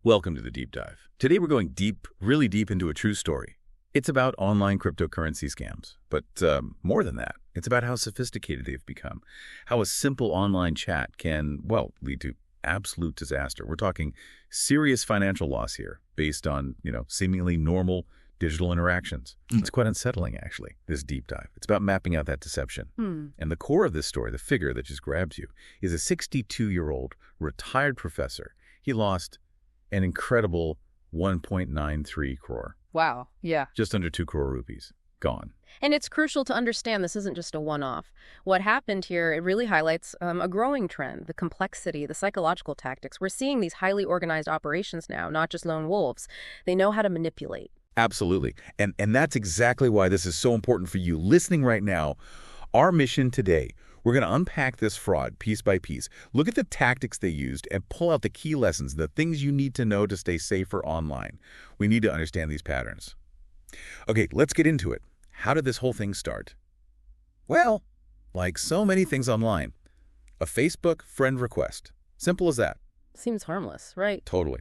Welcome to the Deep Dive. Today we're going deep, really deep into a true story. It's about online cryptocurrency scams. But more than that, it's about how sophisticated they've become. How a simple online chat can, well, lead to absolute disaster. We're talking serious financial loss here based on, seemingly normal digital interactions. It's quite unsettling, actually, this deep dive. It's about mapping out that deception. And the core of this story, the figure that just grabs you, is a 62-year-old retired professor. He lost an incredible 1.93 crore. Wow, yeah. Just under 2 crore rupees. Gone. And it's crucial to understand this isn't just a one-off. What happened here, it really highlights a growing trend, the complexity, the psychological tactics. We're seeing these highly organized operations now, not just lone wolves. They know how to manipulate. Absolutely. And that's exactly why this is so important for you listening right now. Our mission today, we're going to unpack this fraud piece by piece, look at the tactics they used, and pull out the key lessons, the things you need to know to stay safer online. We need to understand these patterns. Okay, let's get into it. How did this whole thing start? Well, like so many things online, a Facebook friend request. Simple as that. Seems harmless, right? Totally.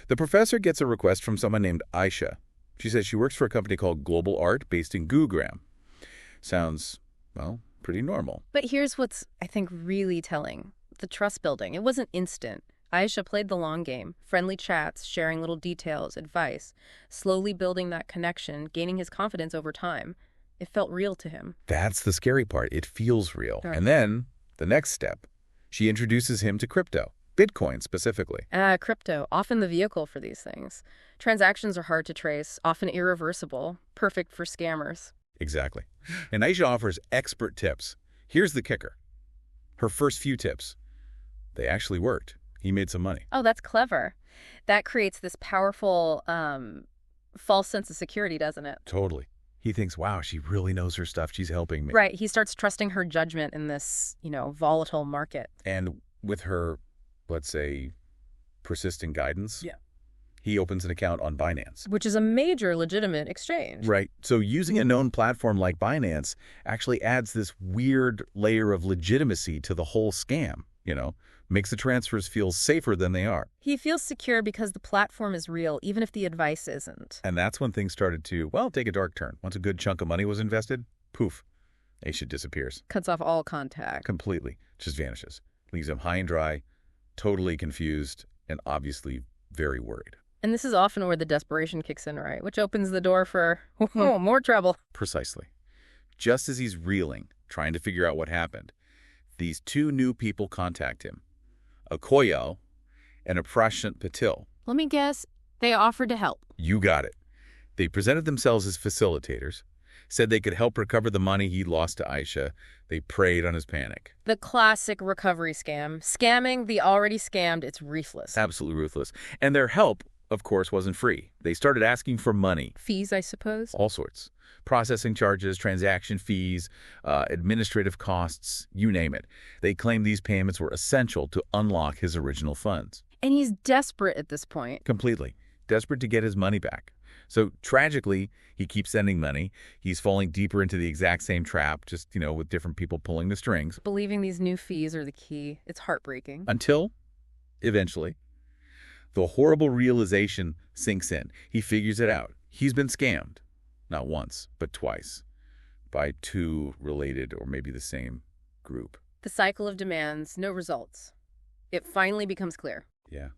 The professor gets a request from someone named Aisha. She says she works for a company called Global Art based in Gurugram. Sounds, well, pretty normal. But here's what's, I think, really telling. The trust building. It wasn't instant. Aisha played the long game. Friendly chats, sharing little details, advice, slowly building that connection, gaining his confidence over time. It felt real to him. That's the scary part. It feels real. Sure. And then, the next step, she introduces him to crypto. Bitcoin specifically. Crypto, often the vehicle for these things. Transactions are hard to trace, often irreversible, perfect for scammers. Exactly. And Aisha offers expert tips. Here's the kicker. Her first few tips, they actually worked. He made some money. Oh, that's clever. That creates this powerful, false sense of security, doesn't it? Totally. He thinks, wow, she really knows her stuff. She's helping me. Right. He starts trusting her judgment in this, volatile market. And with her, let's say, persistent guidance, he opens an account on Binance. Which is a major legitimate exchange. Right. So using a known platform like Binance actually adds this weird layer of legitimacy to the whole scam, makes the transfers feel safer than they are. He feels secure because the platform is real, even if the advice isn't. And that's when things started to, well, take a dark turn. Once a good chunk of money was invested, poof, Aisha disappears. Cuts off all contact. Completely. Just vanishes. Leaves him high and dry, totally confused, and obviously very worried. And this is often where the desperation kicks in, right? Which opens the door for more trouble. Precisely. Just as he's reeling, trying to figure out what happened, these 2 new people contact him. A Koyal and a Prashant Patil. Let me guess, they offered to help. You got it. They presented themselves as facilitators, said they could help recover the money he lost to Aisha. They preyed on his panic. The classic recovery scam. Scamming the already scammed, it's ruthless. Absolutely ruthless. And their help, of course, wasn't free. They started asking for money. Fees, I suppose? All sorts. Processing charges, transaction fees, administrative costs, you name it. They claimed these payments were essential to unlock his original funds. And he's desperate at this point. Completely. Desperate to get his money back. So tragically, he keeps sending money. He's falling deeper into the exact same trap, just, with different people pulling the strings. Believing these new fees are the key. It's heartbreaking. Until, eventually, the horrible realization sinks in. He figures it out. He's been scammed. Not once, but twice. By 2 related or maybe the same group. The cycle of demands, no results. It finally becomes clear. Yeah.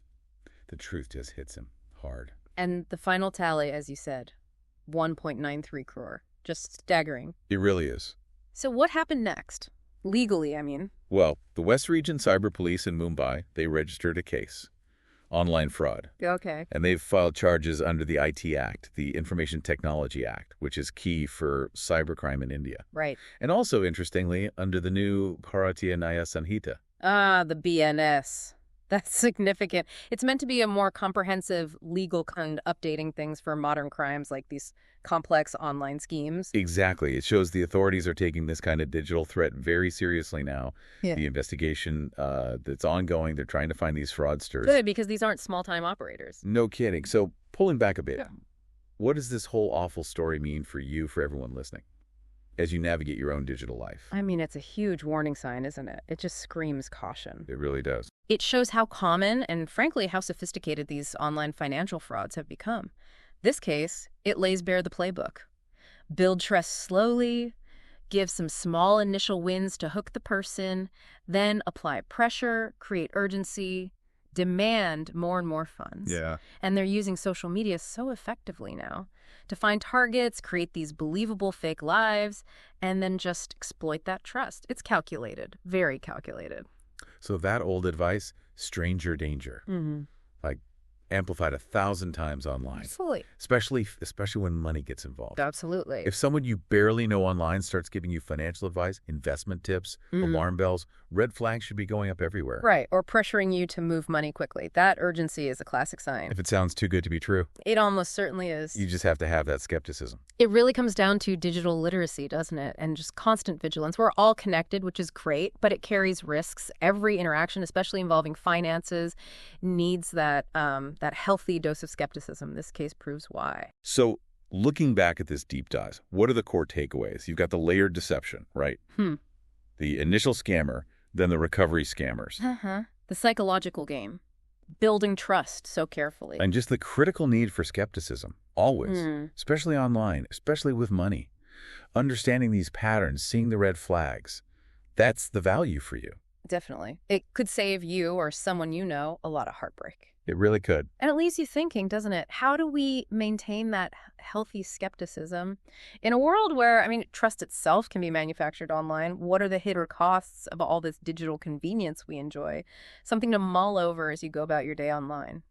The truth just hits him hard. And the final tally, as you said, 1.93 crore. Just staggering. It really is. So what happened next? Legally, I mean. Well, the West Region Cyber Police in Mumbai, they registered a case. Online fraud. Okay. And they've filed charges under the IT Act, the Information Technology Act, which is key for cybercrime in India. Right. And also, interestingly, under the new Bharatiya Nyaya Sanhita. The BNS. That's significant. It's meant to be a more comprehensive legal kind updating things for modern crimes like these complex online schemes. Exactly. It shows the authorities are taking this kind of digital threat very seriously now. Yeah. The investigation that's ongoing, they're trying to find these fraudsters. Good, because these aren't small-time operators. No kidding. So pulling back a bit, Yeah. What does this whole awful story mean for you, for everyone listening, as you navigate your own digital life? I mean, it's a huge warning sign, isn't it? It just screams caution. It really does. It shows how common and, frankly, how sophisticated these online financial frauds have become. This case, it lays bare the playbook. Build trust slowly, give some small initial wins to hook the person, then apply pressure, create urgency, demand more and more funds. Yeah. And they're using social media so effectively now to find targets, create these believable fake lives, and then just exploit that trust. It's calculated, very calculated. So that old advice, stranger danger, like amplified 1,000 times online, Absolutely. especially when money gets involved. Absolutely. If someone you barely know online starts giving you financial advice, investment tips, alarm bells, red flags should be going up everywhere. Right, or pressuring you to move money quickly. That urgency is a classic sign. If it sounds too good to be true, It almost certainly is. you just have to have that skepticism. It really comes down to digital literacy, doesn't it? And just constant vigilance. We're all connected, which is great, but it carries risks. Every interaction, especially involving finances, needs that healthy dose of skepticism. This case proves why. So looking back at this deep dive, what are the core takeaways? You've got the layered deception, right? The initial scammer, then the recovery scammers. The psychological game. Building trust so carefully. And just the critical need for skepticism, always, especially online, especially with money. Understanding these patterns, seeing the red flags, that's the value for you. Definitely. It could save you or someone you know a lot of heartbreak. It really could. And it leaves you thinking, doesn't it? How do we maintain that healthy skepticism in a world where, trust itself can be manufactured online? What are the hidden costs of all this digital convenience we enjoy? Something to mull over as you go about your day online.